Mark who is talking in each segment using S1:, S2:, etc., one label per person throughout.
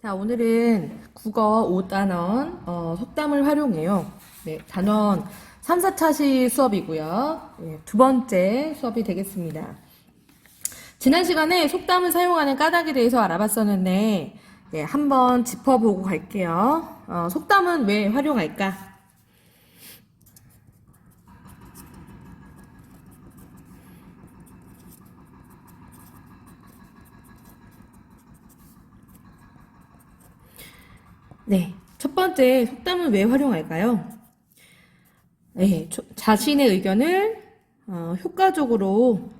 S1: 자, 오늘은 국어 5단원 속담을 활용해요. 네, 단원 3, 4차시 수업이고요. 네, 두 번째 수업이 되겠습니다. 지난 시간에 속담을 사용하는 까닭에 대해서 알아봤었는데 네, 한번 짚어보고 갈게요. 속담은 왜 활용할까? 네, 첫 번째 속담은 왜 활용할까요? 네, 자신의 의견을 효과적으로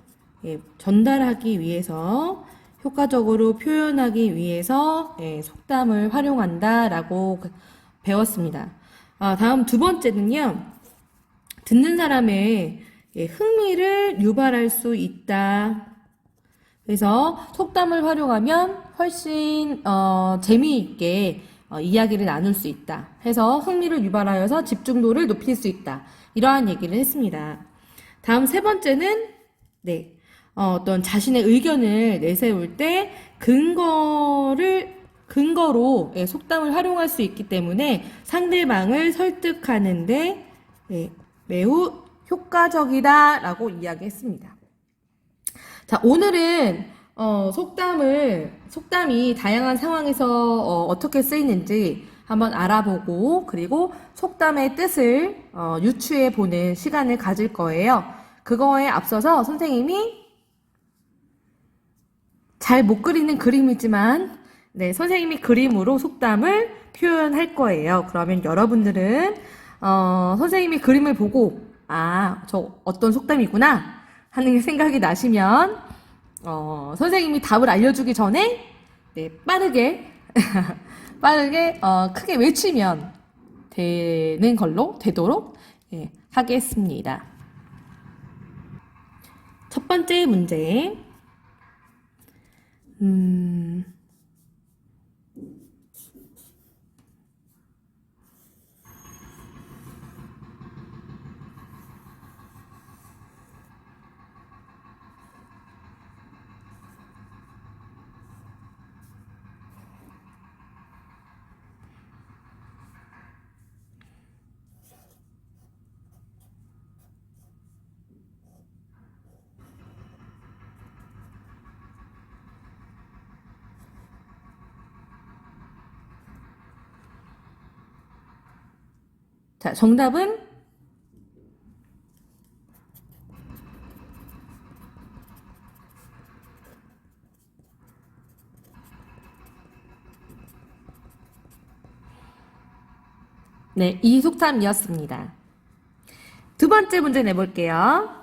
S1: 전달하기 위해서, 효과적으로 표현하기 위해서 속담을 활용한다라고 배웠습니다. 다음 두 번째는요, 듣는 사람의 흥미를 유발할 수 있다. 그래서 속담을 활용하면 훨씬 재미있게 이야기를 나눌 수 있다. 해서 흥미를 유발하여서 집중도를 높일 수 있다. 이러한 얘기를 했습니다. 다음 세 번째는 어떤 자신의 의견을 내세울 때 근거로 속담을 활용할 수 있기 때문에 상대방을 설득하는데 매우 효과적이다라고 이야기했습니다. 자, 오늘은 속담이 다양한 상황에서 어떻게 쓰이는지 한번 알아보고, 그리고 속담의 뜻을 유추해 보는 시간을 가질 거예요. 그거에 앞서서 선생님이 잘 못 그리는 그림이지만, 네, 선생님이 그림으로 속담을 표현할 거예요. 그러면 여러분들은 선생님이 그림을 보고, 저 어떤 속담이구나 하는 생각이 나시면 선생님이 답을 알려주기 전에 빠르게 빠르게 크게 외치면 되도록 하겠습니다. 첫 번째 문제. 음, 자, 정답은 네, 이 속담이었습니다. 두 번째 문제 내볼게요.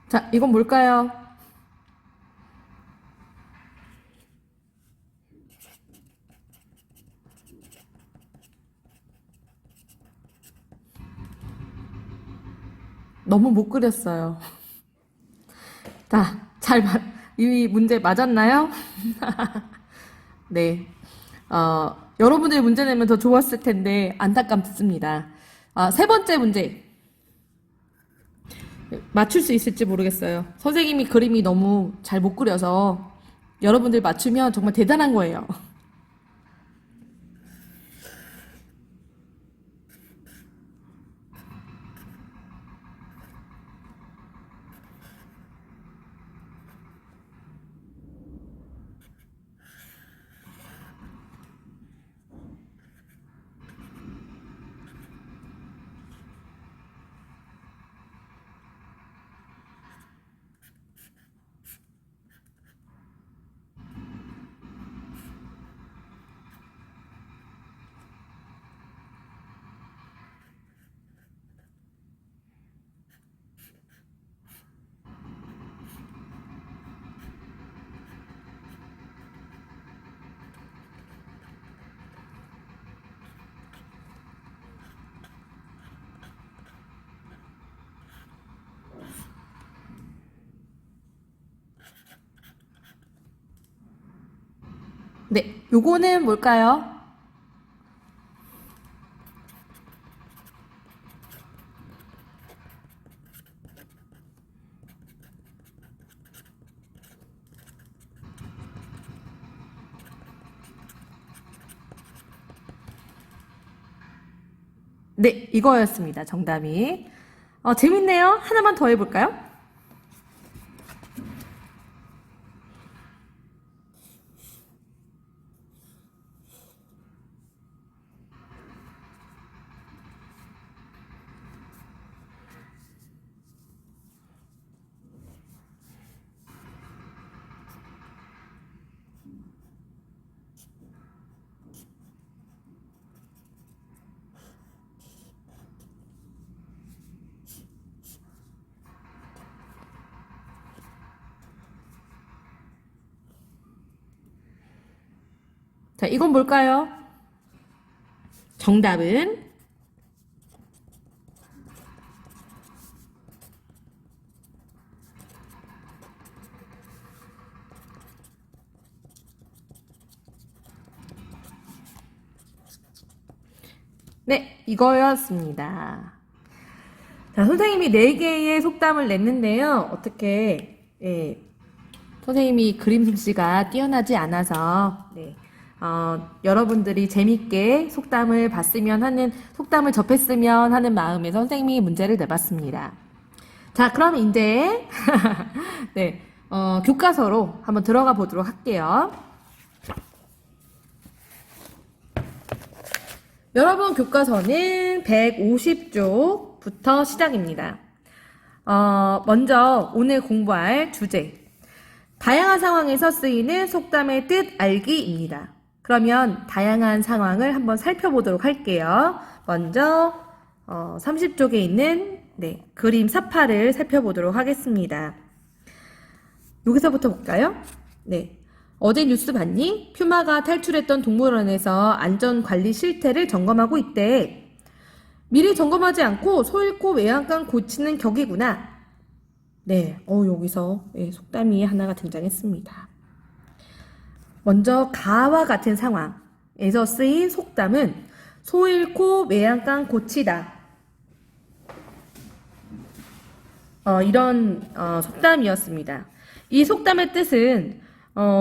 S1: 자, 이건 뭘까요? 너무 못 그렸어요. 자, 이 문제 맞았나요? 네. 여러분들이 문제 내면 더 좋았을 텐데, 안타깝습니다. 세 번째 문제. 맞출 수 있을지 모르겠어요. 선생님이 그림이 너무 잘 못 그려서, 여러분들 맞추면 정말 대단한 거예요. 요거는 뭘까요? 네, 이거였습니다. 정답이. 재밌네요. 하나만 더 해볼까요? 자, 이건 뭘까요? 정답은 네, 이거였습니다. 자, 선생님이 4개의 속담을 냈는데요. 어떻게, 선생님이 그림 솜씨가 뛰어나지 않아서, 여러분들이 재밌게 속담을 봤으면 하는, 속담을 접했으면 하는 마음에서 선생님이 문제를 내봤습니다. 자, 그럼 이제, 네, 교과서로 한번 들어가 보도록 할게요. 여러분, 교과서는 150쪽부터 시작입니다. 먼저 오늘 공부할 주제. 다양한 상황에서 쓰이는 속담의 뜻 알기입니다. 그러면 다양한 상황을 한번 살펴보도록 할게요. 먼저 30쪽에 있는 그림 사파를 살펴보도록 하겠습니다. 여기서부터 볼까요? 네. 어제 뉴스 봤니? 퓨마가 탈출했던 동물원에서 안전관리 실태를 점검하고 있대. 미리 점검하지 않고 소 잃고 외양간 고치는 격이구나. 네, 여기서 속담이 하나가 등장했습니다. 먼저 가와 같은 상황에서 쓰인 속담은 소 잃고 외양간 고치다. 이런 속담이었습니다. 이 속담의 뜻은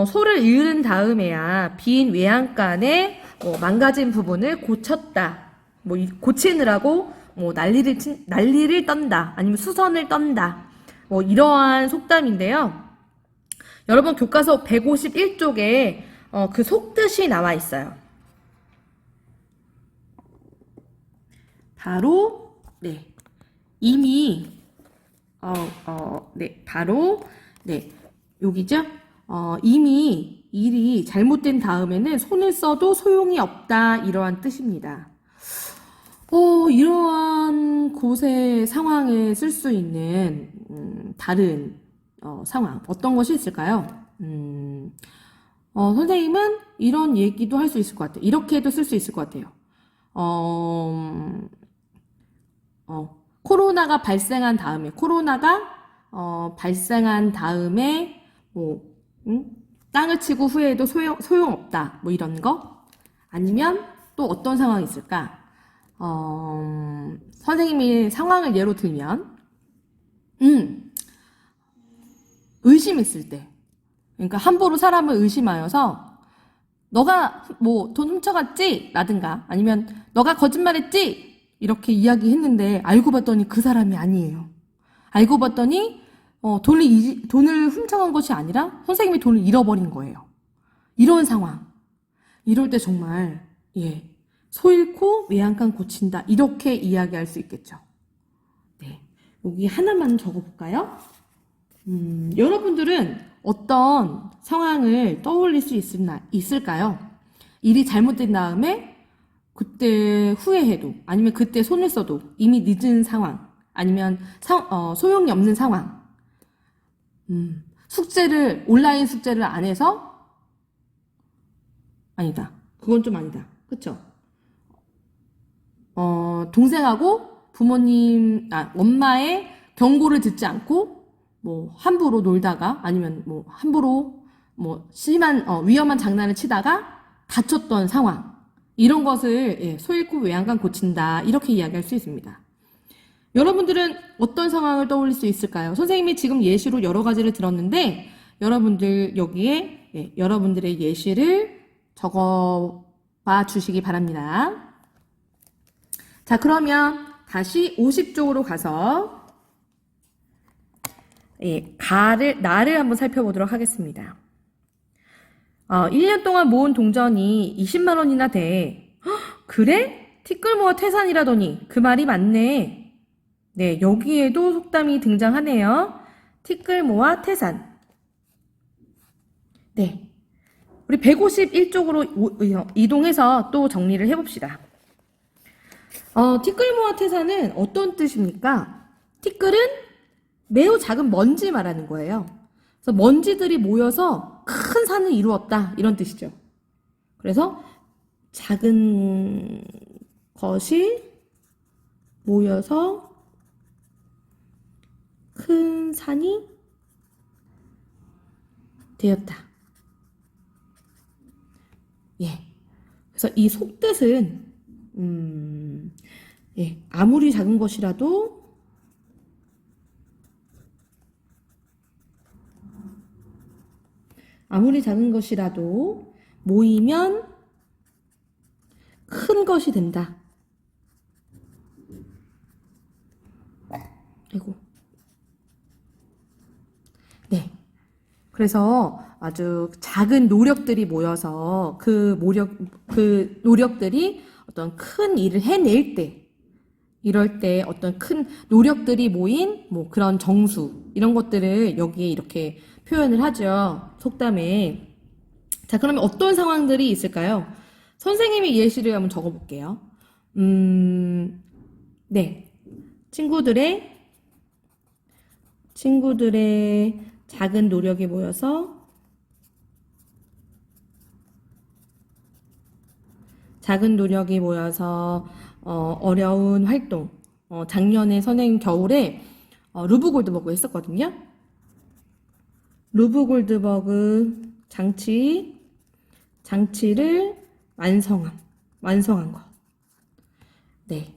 S1: 소를 잃은 다음에야 빈 외양간에 망가진 부분을 고쳤다. 고치느라고 난리를 떤다. 아니면 수선을 떤다. 이러한 속담인데요. 여러분 교과서 151쪽에 그 속뜻이 나와 있어요. 바로 이미 바로 여기죠. 이미 일이 잘못된 다음에는 손을 써도 소용이 없다. 이러한 뜻입니다. 이러한 곳의 상황에 쓸 수 있는 다른 상황 어떤 것이 있을까요? 선생님은 이런 얘기도 할 수 있을 것 같아요. 이렇게도 쓸 수 있을 것 같아요. 코로나가 발생한 다음에 땅을 치고 후회해도 소용없다. 이런 거? 아니면 또 어떤 상황이 있을까? 선생님이 상황을 예로 들면, 의심했을 때. 그러니까 함부로 사람을 의심하여서, 너가 돈 훔쳐갔지? 라든가, 아니면 너가 거짓말했지? 이렇게 이야기했는데, 알고 봤더니 그 사람이 아니에요. 알고 봤더니, 돈을 훔쳐간 것이 아니라 선생님이 돈을 잃어버린 거예요. 이런 상황. 이럴 때 정말, 소 잃고 외양간 고친다. 이렇게 이야기할 수 있겠죠. 네. 여기 하나만 적어볼까요? 여러분들은 어떤 상황을 떠올릴 수 있을까요? 일이 잘못된 다음에 그때 후회해도, 아니면 그때 손을 써도 이미 늦은 상황, 아니면 소용이 없는 상황. 온라인 숙제를 안 해서? 아니다. 그건 좀 아니다. 그쵸? 동생하고 엄마의 경고를 듣지 않고, 함부로 놀다가, 아니면 함부로, 심한, 위험한 장난을 치다가 갇혔던 상황, 이런 것을 소잃고 외양간 고친다, 이렇게 이야기할 수 있습니다. 여러분들은 어떤 상황을 떠올릴 수 있을까요? 선생님이 지금 예시로 여러 가지를 들었는데 여러분들 여기에 여러분들의 예시를 적어봐 주시기 바랍니다. 자, 그러면 다시 50쪽으로 가서 나를 한번 살펴보도록 하겠습니다. 1년 동안 모은 동전이 20만 원이나 돼. 헉, 그래? 티끌 모아 태산이라더니 그 말이 맞네. 네, 여기에도 속담이 등장하네요. 티끌 모아 태산. 네, 우리 151쪽으로 이동해서 또 정리를 해봅시다. 티끌 모아 태산은 어떤 뜻입니까? 티끌은 매우 작은 먼지 말하는 거예요. 그래서 먼지들이 모여서 큰 산을 이루었다, 이런 뜻이죠. 그래서 작은 것이 모여서 큰 산이 되었다. 그래서 이 속뜻은 아무리 작은 것이라도 모이면 큰 것이 된다. 아이고. 네. 그래서 아주 작은 노력들이 모여서 그 노력들이 어떤 큰 일을 해낼 때, 이럴 때 어떤 큰 노력들이 모인 그런 정수, 이런 것들을 여기에 이렇게 표현을 하죠. 속담에. 자, 그러면 어떤 상황들이 있을까요? 선생님이 예시를 한번 적어볼게요. 네. 친구들의 작은 노력이 모여서 어려운 활동. 작년에 선생님 겨울에 루브 골드버그 했었거든요. 루브 골드버그 장치를 완성한 거. 네.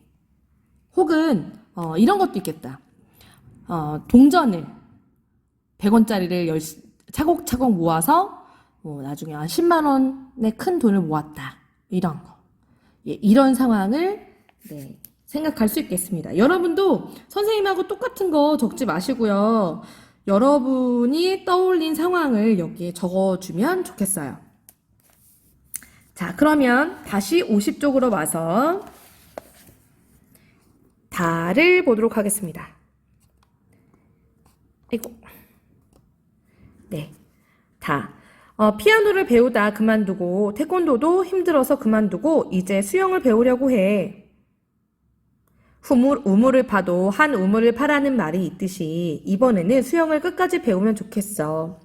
S1: 혹은 이런 것도 있겠다. 동전을 100원짜리를 차곡차곡 모아서 나중에 한 10만 원의 큰 돈을 모았다, 이런 거. 이런 상황을 생각할 수 있겠습니다. 여러분도 선생님하고 똑같은 거 적지 마시고요. 여러분이 떠올린 상황을 여기에 적어주면 좋겠어요. 자, 그러면 다시 50쪽으로 와서 다를 보도록 하겠습니다. 아이고. 네. 다. 피아노를 배우다 그만두고 태권도도 힘들어서 그만두고 이제 수영을 배우려고 해. 우물을 파도 한 우물을 파라는 말이 있듯이 이번에는 수영을 끝까지 배우면 좋겠어.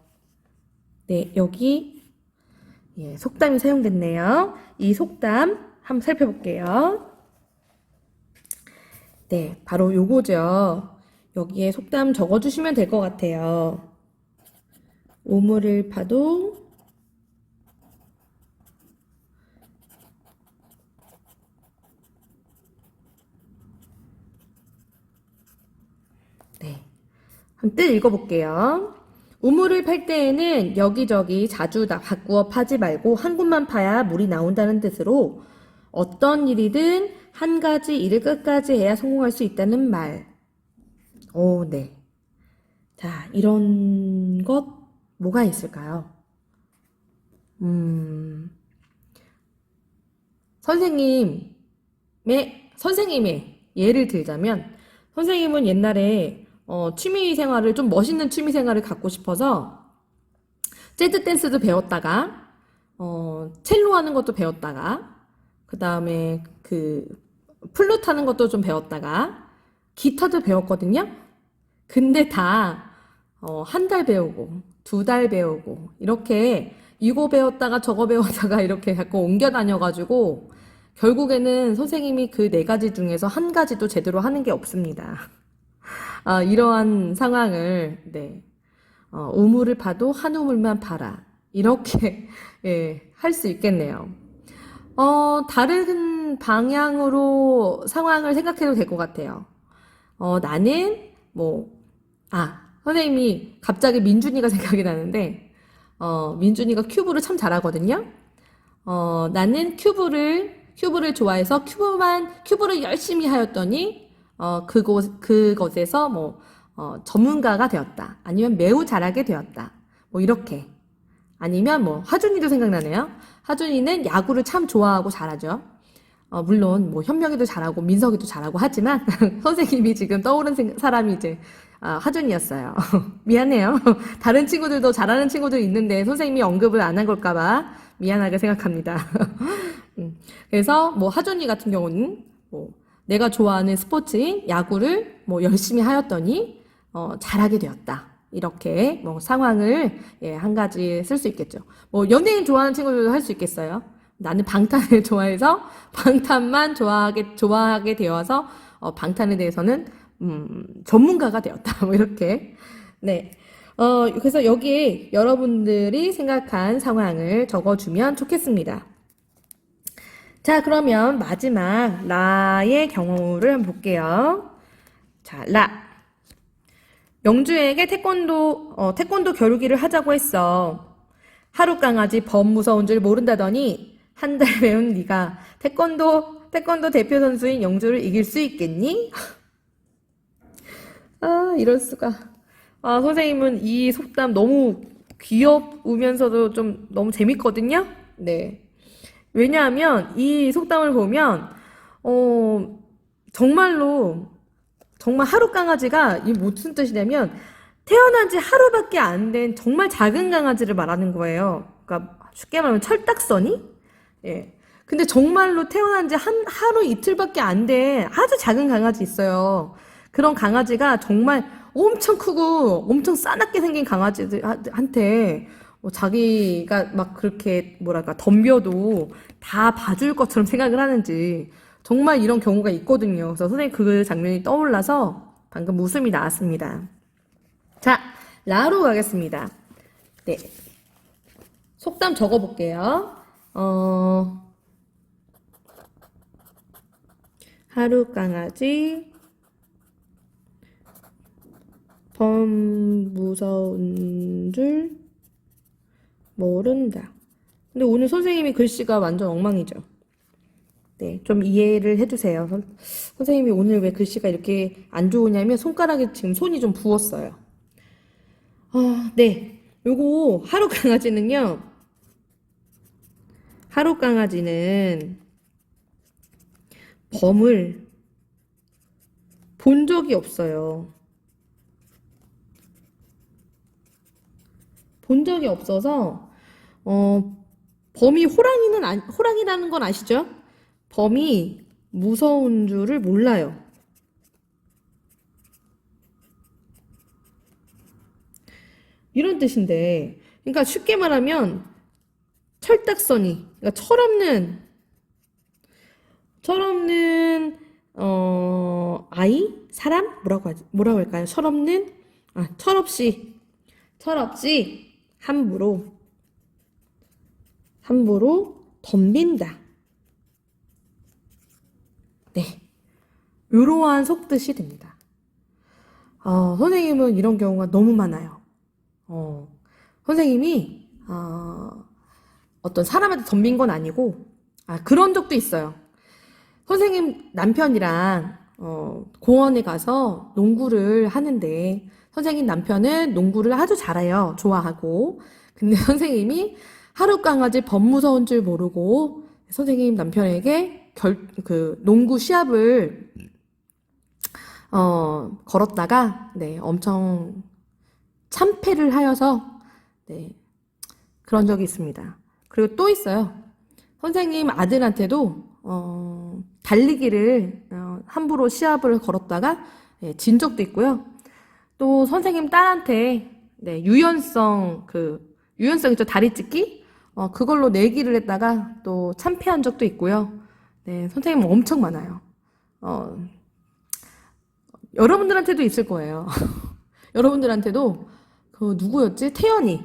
S1: 네, 여기 속담이 사용됐네요. 이 속담 한번 살펴볼게요. 네, 바로 요거죠. 여기에 속담 적어주시면 될 것 같아요. 우물을 파도 한번 뜻 읽어볼게요. 우물을 팔 때에는 여기저기 자주 바꾸어 파지 말고 한 곳만 파야 물이 나온다는 뜻으로 어떤 일이든 한 가지 일을 끝까지 해야 성공할 수 있다는 말. 네. 자, 이런 것 뭐가 있을까요? 선생님의 예를 들자면, 선생님은 옛날에 취미 생활을 좀 멋있는 취미 생활을 갖고 싶어서 재즈 댄스도 배웠다가 첼로 하는 것도 배웠다가 그 다음에 플룻 하는 것도 좀 배웠다가 기타도 배웠거든요. 근데 다 한 달 배우고 2달 배우고 이렇게 이거 배웠다가 저거 배웠다가 이렇게 자꾸 옮겨 다녀가지고 결국에는 선생님이 그 4가지 중에서 한 가지도 제대로 하는 게 없습니다. 이러한 상황을 우물을 파도 한 우물만 파라, 이렇게 할 수 있겠네요. 다른 방향으로 상황을 생각해도 될 것 같아요. 나는, 뭐, 선생님이 갑자기 민준이가 생각이 나는데, 민준이가 큐브를 참 잘하거든요. 나는 큐브를 좋아해서 큐브를 열심히 하였더니, 그것에서 뭐, 전문가가 되었다. 아니면 매우 잘하게 되었다. 뭐, 이렇게. 아니면 뭐, 하준이도 생각나네요. 하준이는 야구를 참 좋아하고 잘하죠. 물론 뭐 현명이도 잘하고 민석이도 잘하고 하지만 선생님이 지금 떠오른 사람이 이제 하준이었어요. 미안해요. 다른 친구들도 잘하는 친구들이 있는데 선생님이 언급을 안 한 걸까봐 미안하게 생각합니다. 그래서 뭐 하준이 같은 경우는 뭐 내가 좋아하는 스포츠인 야구를 뭐 열심히 하였더니 잘하게 되었다. 이렇게 뭐 상황을 한 가지 쓸 수 있겠죠. 뭐 연예인 좋아하는 친구들도 할 수 있겠어요. 나는 방탄을 좋아해서 방탄만 좋아하게 되어서 방탄에 대해서는 전문가가 되었다. 뭐 이렇게. 네. 그래서 여기에 여러분들이 생각한 상황을 적어주면 좋겠습니다. 자, 그러면 마지막 라의 경우를 한번 볼게요. 자, 라. 영주에게 태권도 겨루기를 하자고 했어. 하루 강아지 범 무서운 줄 모른다더니 한 달 배운 네가 태권도 대표 선수인 영주를 이길 수 있겠니? 이럴 수가. 선생님은 이 속담 너무 귀여우면서도 좀 너무 재밌거든요? 네. 왜냐하면 이 속담을 보면, 정말 하루 강아지가 이 무슨 뜻이냐면 태어난 지 하루밖에 안 된 정말 작은 강아지를 말하는 거예요. 그러니까 쉽게 말하면 철딱서니? 예. 근데 정말로 태어난 지 하루 이틀밖에 안 된 아주 작은 강아지 있어요. 그런 강아지가 정말 엄청 크고 엄청 싸납게 생긴 강아지들한테 자기가 막 그렇게 뭐랄까 덤벼도 다 봐줄 것처럼 생각을 하는지 정말 이런 경우가 있거든요. 그래서 선생님 그 장면이 떠올라서 방금 웃음이 나왔습니다. 자, 라로 가겠습니다. 네. 속담 적어볼게요. 하루 강아지, 범 무서운 줄 모른다. 근데 오늘 선생님이 글씨가 완전 엉망이죠. 네, 좀 이해를 해주세요. 선생님이 오늘 왜 글씨가 이렇게 안 좋으냐면 손가락에 지금 손이 좀 부었어요. 네. 요거 하루 강아지는 범을 본 적이 없어요. 본 적이 없어서 범이 호랑이라는 건 아시죠? 범이 무서운 줄을 몰라요. 이런 뜻인데, 그러니까 쉽게 말하면 철딱서니, 그러니까 철없는 아이, 사람, 뭐라고 할까요? 철없이 함부로 덤빈다. 네, 이러한 속뜻이 됩니다. 선생님은 이런 경우가 너무 많아요. 선생님이 어떤 사람한테 덤빈 건 아니고 그런 적도 있어요. 선생님 남편이랑 공원에 가서 농구를 하는데 선생님 남편은 농구를 아주 잘해요. 좋아하고. 근데 선생님이 하루 강아지 범 무서운 줄 모르고 선생님 남편에게 농구 시합을 걸었다가 네, 엄청 참패를 하여서 네, 그런 적이 있습니다. 그리고 또 있어요. 선생님 아들한테도 달리기를 함부로 시합을 걸었다가 네, 진 적도 있고요. 또 선생님 딸한테 네, 유연성 있죠, 다리 찢기? 그걸로 내기를 했다가 또 참패한 적도 있고요. 네, 선생님 엄청 많아요. 여러분들한테도 있을 거예요. 여러분들한테도 누구였지? 태연이.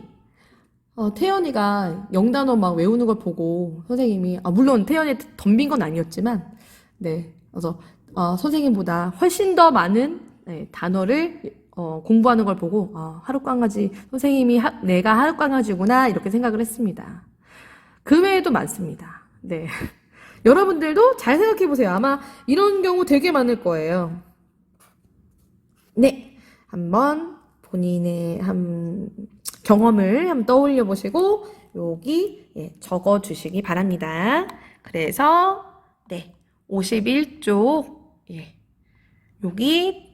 S1: 태연이가 영단어 막 외우는 걸 보고 선생님이, 물론 태연이 덤빈 건 아니었지만, 네. 그래서, 선생님보다 훨씬 더 많은 네, 단어를 공부하는 걸 보고, 하룻강아지, 선생님이 내가 하룻강아지구나, 이렇게 생각을 했습니다. 그 외에도 많습니다. 네. 여러분들도 잘 생각해 보세요. 아마 이런 경우 되게 많을 거예요. 네. 한번 본인의 경험을 한번 떠올려 보시고 여기 적어 주시기 바랍니다. 그래서 네. 51쪽 여기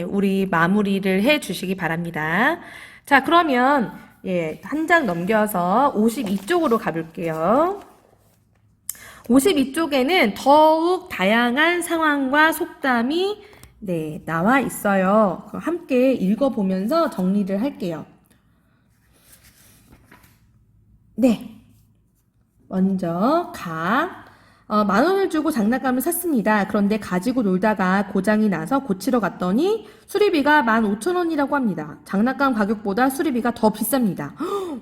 S1: 우리 마무리를 해 주시기 바랍니다. 자, 그러면 한 장 넘겨서 52쪽으로 가볼게요. 52쪽에는 더욱 다양한 상황과 속담이 나와 있어요. 그럼 함께 읽어보면서 정리를 할게요. 네. 먼저, 10,000원을 주고 장난감을 샀습니다. 그런데 가지고 놀다가 고장이 나서 고치러 갔더니 수리비가 15,000원이라고 합니다. 장난감 가격보다 수리비가 더 비쌉니다.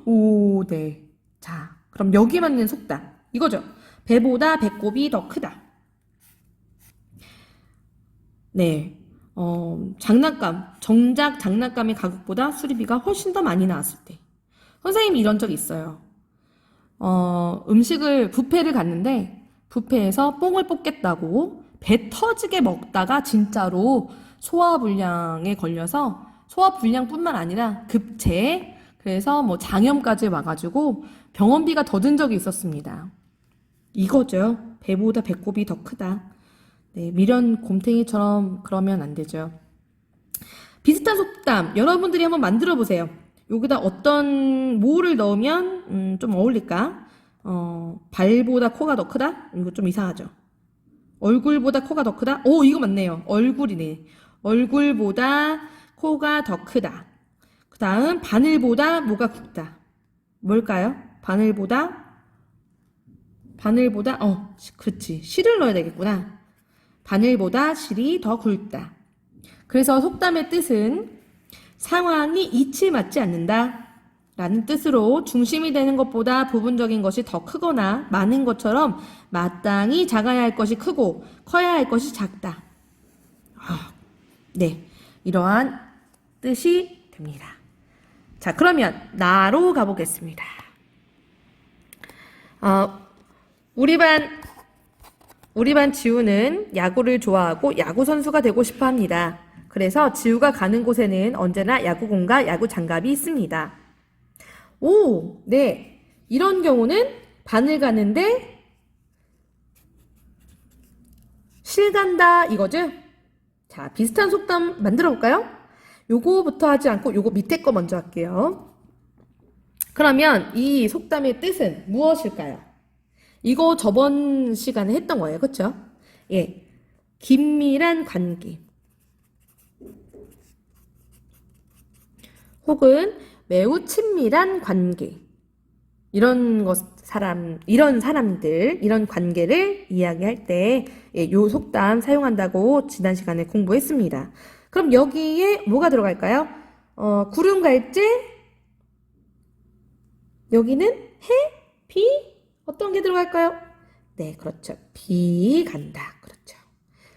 S1: 오, 네. 자, 그럼 여기 맞는 속담. 이거죠. 배보다 배꼽이 더 크다. 네. 정작 장난감의 가격보다 수리비가 훨씬 더 많이 나왔을 때. 선생님이 이런 적 있어요. 뷔페를 갔는데, 뷔페에서 뽕을 뽑겠다고 배 터지게 먹다가 진짜로 소화불량에 걸려서 소화불량뿐만 아니라 급체, 그래서 뭐 장염까지 와가지고 병원비가 더 든 적이 있었습니다. 이거죠. 배보다 배꼽이 더 크다. 네, 미련 곰탱이처럼 그러면 안 되죠. 비슷한 속담 여러분들이 한번 만들어 보세요. 여기다 어떤 뭐를 넣으면 좀 어울릴까? 발보다 코가 더 크다? 이거 좀 이상하죠. 얼굴보다 코가 더 크다? 오, 이거 맞네요. 얼굴이네. 얼굴보다 코가 더 크다. 그 다음 바늘보다 뭐가 굵다. 뭘까요? 바늘보다 그렇지. 실을 넣어야 되겠구나. 바늘보다 실이 더 굵다. 그래서 속담의 뜻은 상황이 이치 맞지 않는다 라는 뜻으로 중심이 되는 것보다 부분적인 것이 더 크거나 많은 것처럼 마땅히 작아야 할 것이 크고 커야 할 것이 작다. 네, 이러한 뜻이 됩니다. 자, 그러면 나로 가보겠습니다. 우리 반 지우는 야구를 좋아하고 야구 선수가 되고 싶어 합니다. 그래서 지우가 가는 곳에는 언제나 야구공과 야구 장갑이 있습니다. 오, 네. 이런 경우는 바늘 가는데 실 간다 이거죠? 자, 비슷한 속담 만들어 볼까요? 요거부터 하지 않고 요거 밑에 거 먼저 할게요. 그러면 이 속담의 뜻은 무엇일까요? 이거 저번 시간에 했던 거예요. 그쵸? 예. 긴밀한 관계. 혹은 매우 친밀한 관계. 이런 사람들, 이런 관계를 이야기할 때, 요 속담 사용한다고 지난 시간에 공부했습니다. 그럼 여기에 뭐가 들어갈까요? 구름 갈지? 여기는 해? 비? 어떤 게 들어갈까요? 네, 그렇죠. 비 간다. 그렇죠.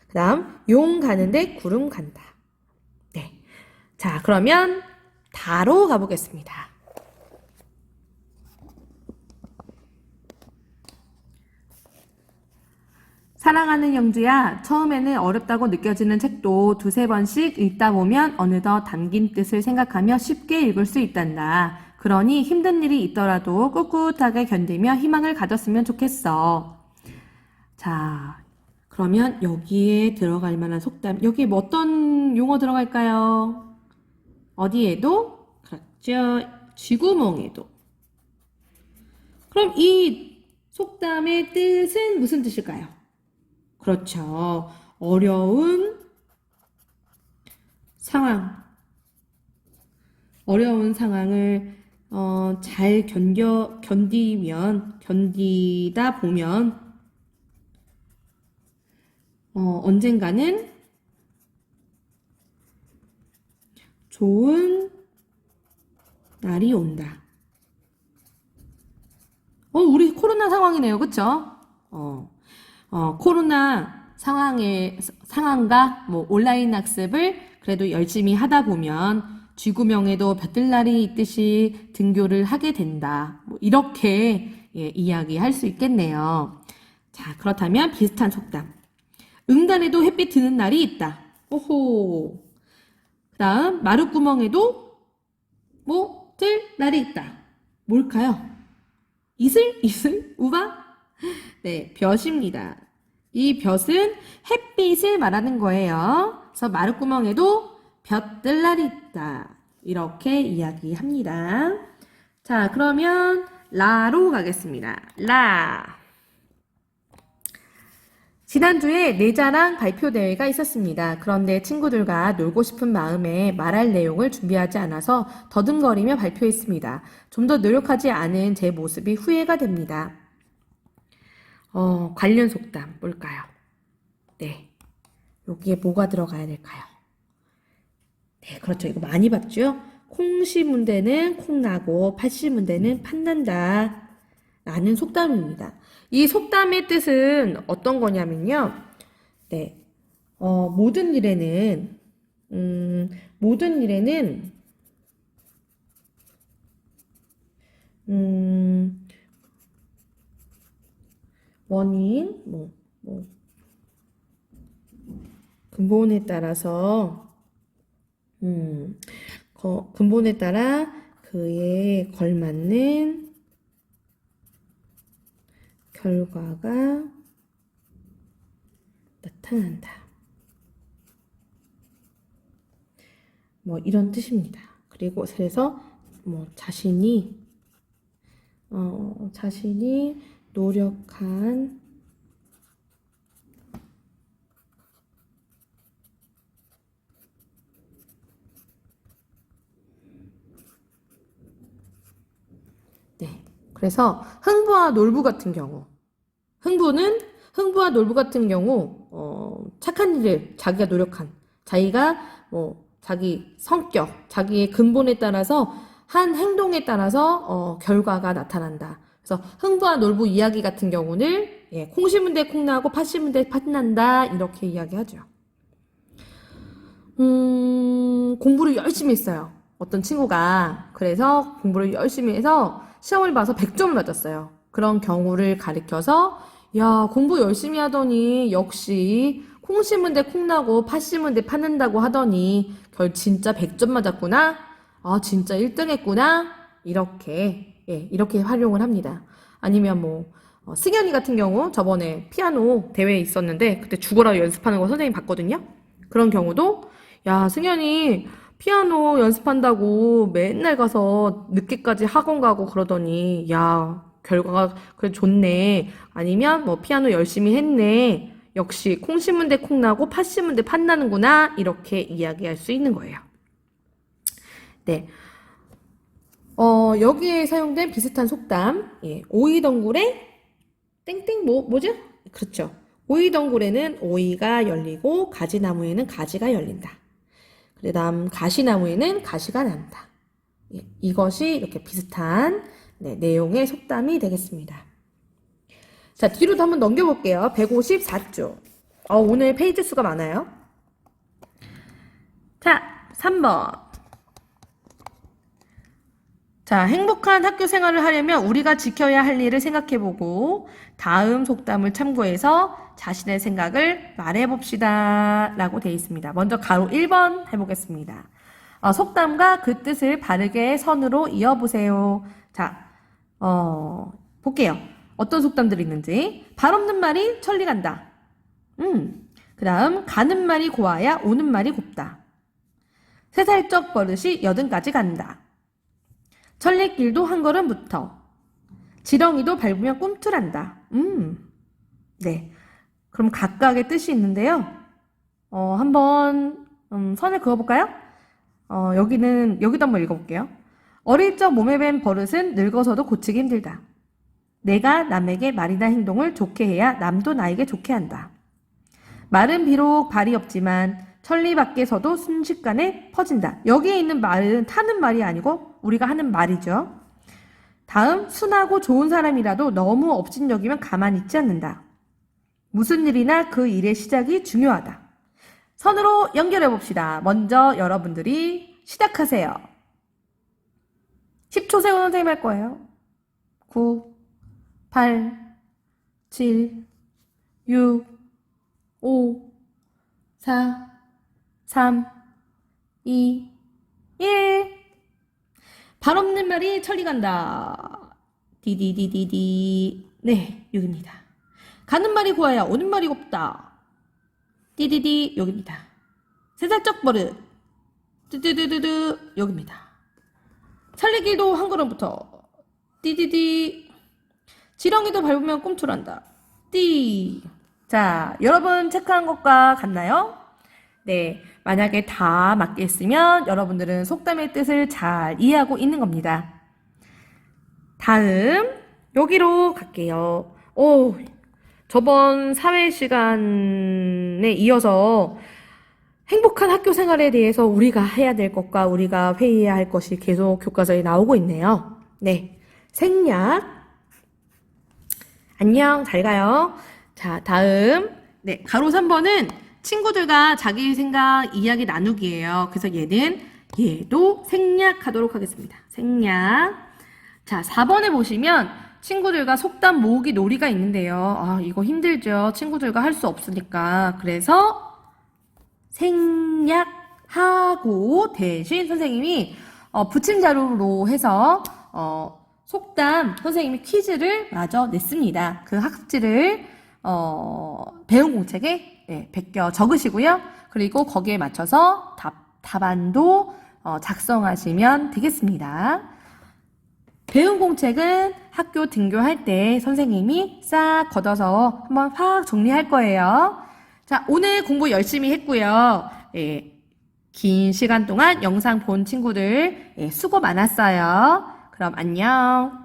S1: 그 다음, 용 가는데 구름 간다. 네. 자, 그러면 다로 가보겠습니다. 사랑하는 형제야, 처음에는 어렵다고 느껴지는 책도 두세 번씩 읽다 보면 어느덧 담긴 뜻을 생각하며 쉽게 읽을 수 있단다. 그러니 힘든 일이 있더라도 꿋꿋하게 견디며 희망을 가졌으면 좋겠어. 자, 그러면 여기에 들어갈 만한 속담, 여기 뭐 어떤 용어 들어갈까요? 어디에도? 그렇죠. 쥐구멍에도. 그럼 이 속담의 뜻은 무슨 뜻일까요? 그렇죠. 어려운 상황을 잘 견디다 보면 언젠가는 좋은 날이 온다. 우리 코로나 상황이네요. 그쵸? 코로나 상황과 뭐 온라인 학습을 그래도 열심히 하다 보면 쥐구명에도 볕들날이 있듯이 등교를 하게 된다. 뭐 이렇게 이야기할 수 있겠네요. 자, 그렇다면 비슷한 속담. 응단에도 햇빛 드는 날이 있다. 오호. 그다음 마룻구멍에도 뭐 들 날이 있다. 뭘까요? 이슬, 우박? 네, 볕입니다. 이 볕은 햇빛을 말하는 거예요. 그래서 마룻구멍에도 볕 뜰 날이 있다. 이렇게 이야기합니다. 자, 그러면 라로 가겠습니다. 라. 지난주에 내자랑 발표 대회가 있었습니다. 그런데 친구들과 놀고 싶은 마음에 말할 내용을 준비하지 않아서 더듬거리며 발표했습니다. 좀 더 노력하지 않은 제 모습이 후회가 됩니다. 관련 속담 뭘까요? 네. 여기에 뭐가 들어가야 될까요? 네, 그렇죠. 이거 많이 봤죠? 콩 심은 데는 콩 나고 팥 심은 데는 팥 난다. 라는 속담입니다. 이 속담의 뜻은 어떤 거냐면요. 네. 모든 일에는 원인, 근본에 따라서, 근본에 따라 그에 걸맞는 결과가 나타난다. 뭐 이런 뜻입니다. 그리고 그래서 뭐 자신이 노력한 네. 그래서 흥부와 놀부 같은 경우 흥부와 놀부 같은 경우 착한 일을 자기가 노력한 자기가 자기 성격 자기의 근본에 따라서 한 행동에 따라서 결과가 나타난다. 그래서 흥부와 놀부 이야기 같은 경우는 콩 심은 데 콩 나고 팥 심은 데 팥 난다 이렇게 이야기하죠. 공부를 열심히 했어요. 어떤 친구가 그래서 공부를 열심히 해서 시험을 봐서 100점 맞았어요. 그런 경우를 가리켜서 야 공부 열심히 하더니 역시 콩 심은 데 콩 나고 팥 심은 데 팥 난다고 하더니 진짜 100점 맞았구나. 아 진짜 1등 했구나. 이렇게 활용을 합니다. 아니면 승현이 같은 경우 저번에 피아노 대회에 있었는데 그때 죽어라 연습하는 거 선생님 봤거든요. 그런 경우도 야 승현이 피아노 연습한다고 맨날 가서 늦게까지 학원 가고 그러더니 야 결과가 그래 좋네. 아니면 피아노 열심히 했네. 역시 콩 심은 데 콩 나고 팥 심은 데 팥 나는구나. 이렇게 이야기할 수 있는 거예요. 네. 여기에 사용된 비슷한 속담. 오이덩굴에 땡땡 뭐죠? 그렇죠. 오이덩굴에는 오이가 열리고 가지나무에는 가지가 열린다. 그다음 가시나무에는 가시가 난다. 이것이 이렇게 비슷한 내용의 속담이 되겠습니다. 자, 뒤로도 한번 넘겨볼게요. 154쪽. 오늘 페이지 수가 많아요. 자, 3번. 자, 행복한 학교 생활을 하려면 우리가 지켜야 할 일을 생각해보고 다음 속담을 참고해서 자신의 생각을 말해봅시다. 라고 되어 있습니다. 먼저 가로 1번 해보겠습니다. 속담과 그 뜻을 바르게 선으로 이어보세요. 자, 볼게요. 어떤 속담들이 있는지. 발 없는 말이 천리 간다. 그 다음 가는 말이 고와야 오는 말이 곱다. 세 살적 버릇이 여든까지 간다. 천리길도 한 걸음부터. 지렁이도 밟으면 꿈틀한다. 네. 그럼 각각의 뜻이 있는데요. 한번 선을 그어볼까요? 여기도 한번 읽어볼게요. 어릴 적 몸에 밴 버릇은 늙어서도 고치기 힘들다. 내가 남에게 말이나 행동을 좋게 해야 남도 나에게 좋게 한다. 말은 비록 발이 없지만 천리 밖에서도 순식간에 퍼진다. 여기에 있는 말은 타는 말이 아니고 우리가 하는 말이죠. 다음, 순하고 좋은 사람이라도 너무 업신여기면 가만히 있지 않는다. 무슨 일이나 그 일의 시작이 중요하다. 선으로 연결해 봅시다. 먼저 여러분들이 시작하세요. 10초 세고 선생님 할 거예요. 9, 8, 7, 6, 5, 4, 3, 2, 1. 발 없는 말이 천리 간다. 디디디디디. 네, 여기입니다. 가는 말이 고와야 오는 말이 곱다. 디디디, 여기입니다. 세살적 버릇. 뚜두두두두, 여기입니다. 찰리기도 한 걸음부터. 디디디. 지렁이도 밟으면 꿈틀한다. 띠. 자, 여러분 체크한 것과 같나요? 네, 만약에 다 맞겠으면 여러분들은 속담의 뜻을 잘 이해하고 있는 겁니다. 다음, 여기로 갈게요. 오, 저번 사회 시간에 이어서 행복한 학교 생활에 대해서 우리가 해야 될 것과 우리가 회의해야 할 것이 계속 교과서에 나오고 있네요. 네, 생략. 안녕, 잘 가요. 자, 다음. 네, 가로 3번은 친구들과 자기 생각, 이야기 나누기예요. 그래서 얘도 생략하도록 하겠습니다. 생략. 자, 4번에 보시면 친구들과 속담 모으기 놀이가 있는데요. 아, 이거 힘들죠. 친구들과 할 수 없으니까. 그래서 생략하고 대신 선생님이 붙임 자료로 해서 속담 선생님이 퀴즈를 마저 냈습니다. 그 학습지를 배운 공책에 베껴 적으시고요. 그리고 거기에 맞춰서 답안도 작성하시면 되겠습니다. 배운 공책은 학교 등교할 때 선생님이 싹 걷어서 한번 확 정리할 거예요. 자, 오늘 공부 열심히 했고요. 긴 시간 동안 영상 본 친구들 수고 많았어요. 그럼 안녕.